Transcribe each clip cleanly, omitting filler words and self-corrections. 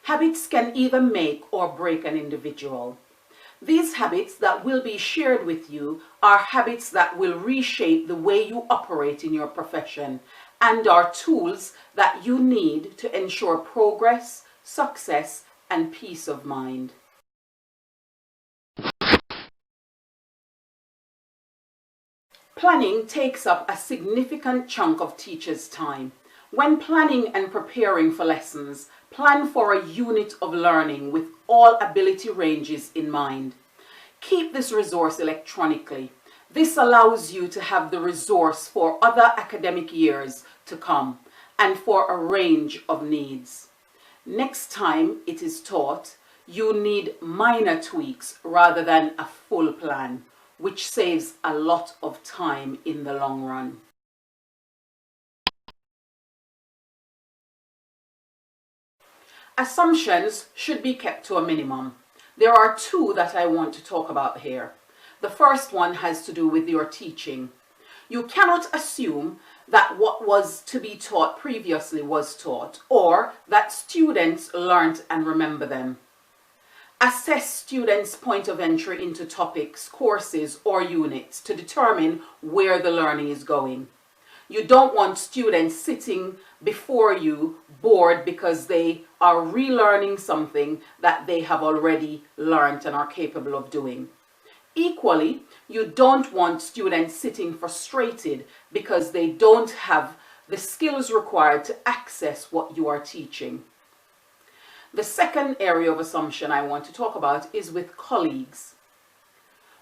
Habits can either make or break an individual. These habits that will be shared with you are habits that will reshape the way you operate in your profession and are tools that you need to ensure progress, success, and peace of mind. Planning takes up a significant chunk of teachers' time. When planning and preparing for lessons, plan for a unit of learning with all ability ranges in mind. Keep this resource electronically. This allows you to have the resource for other academic years to come and for a range of needs. Next time it is taught, you need minor tweaks rather than a full plan, which saves a lot of time in the long run. Assumptions should be kept to a minimum. There are two that I want to talk about here. The first one has to do with your teaching. You cannot assume that what was to be taught previously was taught, or that students learned and remember them. Assess students' point of entry into topics, courses, or units to determine where the learning is going. You don't want students sitting before you bored because they are relearning something that they have already learned and are capable of doing. Equally, you don't want students sitting frustrated because they don't have the skills required to access what you are teaching. The second area of assumption I want to talk about is with colleagues.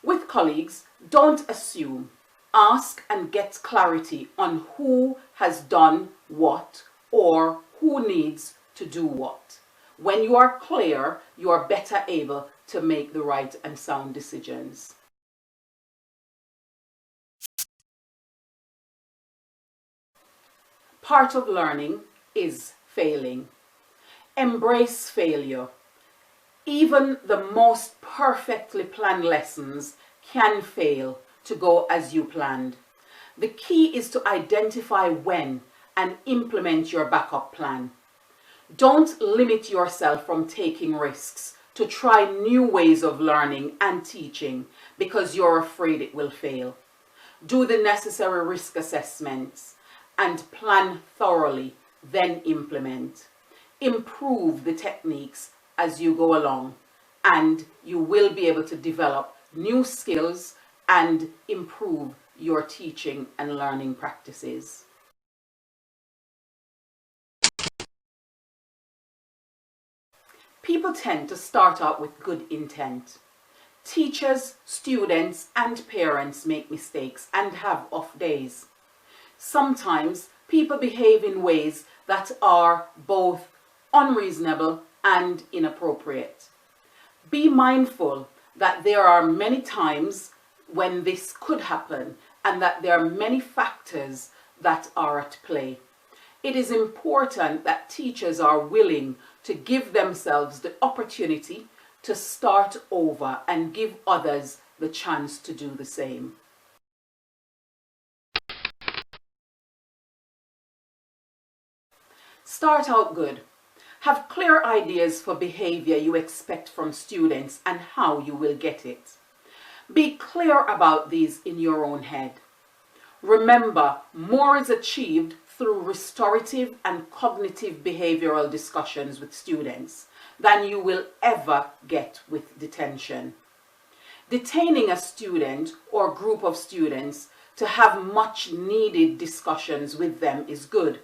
With colleagues, don't assume. Ask and get clarity on who has done what or who needs to do what. When you are clear, you are better able to make the right and sound decisions. Part of learning is failing. Embrace failure. Even the most perfectly planned lessons can fail to go as you planned. The key is to identify when and implement your backup plan. Don't limit yourself from taking risks to try new ways of learning and teaching because you're afraid it will fail. Do the necessary risk assessments and plan thoroughly, then implement. Improve the techniques as you go along, and you will be able to develop new skills and improve your teaching and learning practices. People tend to start out with good intent. Teachers, students, and parents make mistakes and have off days. Sometimes people behave in ways that are both unreasonable and inappropriate. Be mindful that there are many times when this could happen and that there are many factors that are at play. It is important that teachers are willing to give themselves the opportunity to start over and give others the chance to do the same. Start out good. Have clear ideas for behavior you expect from students and how you will get it. Be clear about these in your own head. Remember, more is achieved through restorative and cognitive behavioral discussions with students than you will ever get with detention. Detaining a student or group of students to have much needed discussions with them is good.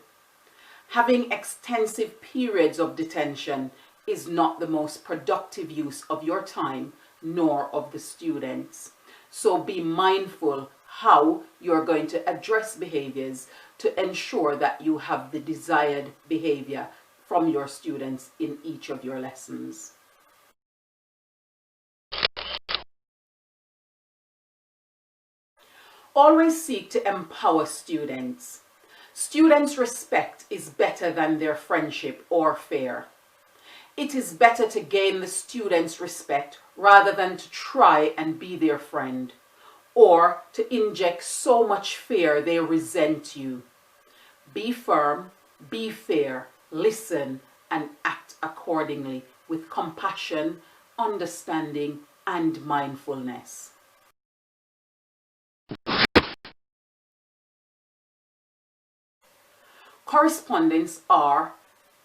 Having extensive periods of detention is not the most productive use of your time nor of the students. So be mindful how you're going to address behaviors to ensure that you have the desired behavior from your students in each of your lessons. Always seek to empower students. Students' respect is better than their friendship or fear. It is better to gain the students' respect rather than to try and be their friend, or to inject so much fear they resent you. Be firm, be fair, listen, and act accordingly with compassion, understanding, and mindfulness. Correspondence are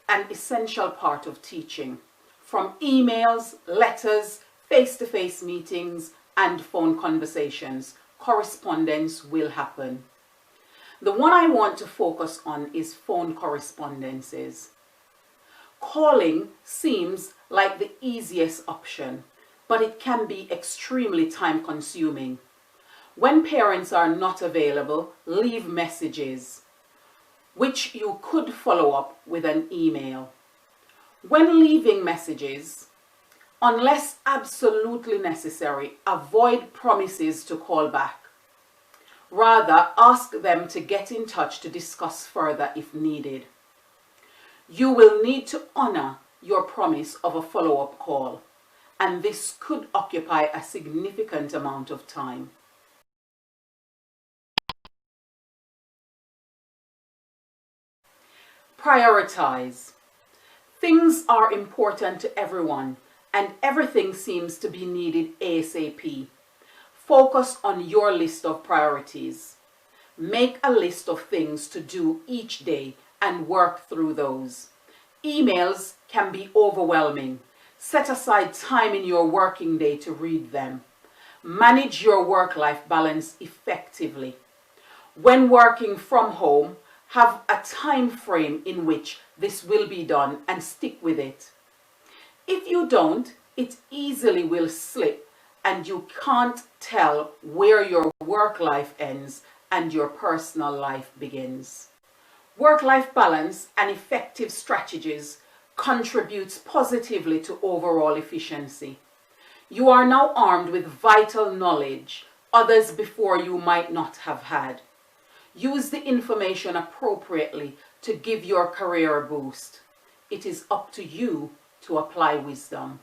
an essential part of teaching. From emails, letters, face-to-face meetings, and phone conversations, correspondence will happen. The one I want to focus on is phone correspondences. Calling seems like the easiest option, but it can be extremely time-consuming. When parents are not available, leave messages, which you could follow up with an email. When leaving messages, unless absolutely necessary, avoid promises to call back. Rather, ask them to get in touch to discuss further if needed. You will need to honor your promise of a follow-up call, and this could occupy a significant amount of time. Prioritize. Things are important to everyone, and everything seems to be needed ASAP. Focus on your list of priorities. Make a list of things to do each day and work through those. Emails can be overwhelming. Set aside time in your working day to read them. Manage your work-life balance effectively. When working from home, have a time frame in which this will be done and stick with it. If you don't, it easily will slip and you can't tell where your work life ends and your personal life begins. Work-life balance and effective strategies contributes positively to overall efficiency. You are now armed with vital knowledge others before you might not have had. Use the information appropriately to give your career a boost. It is up to you to apply wisdom.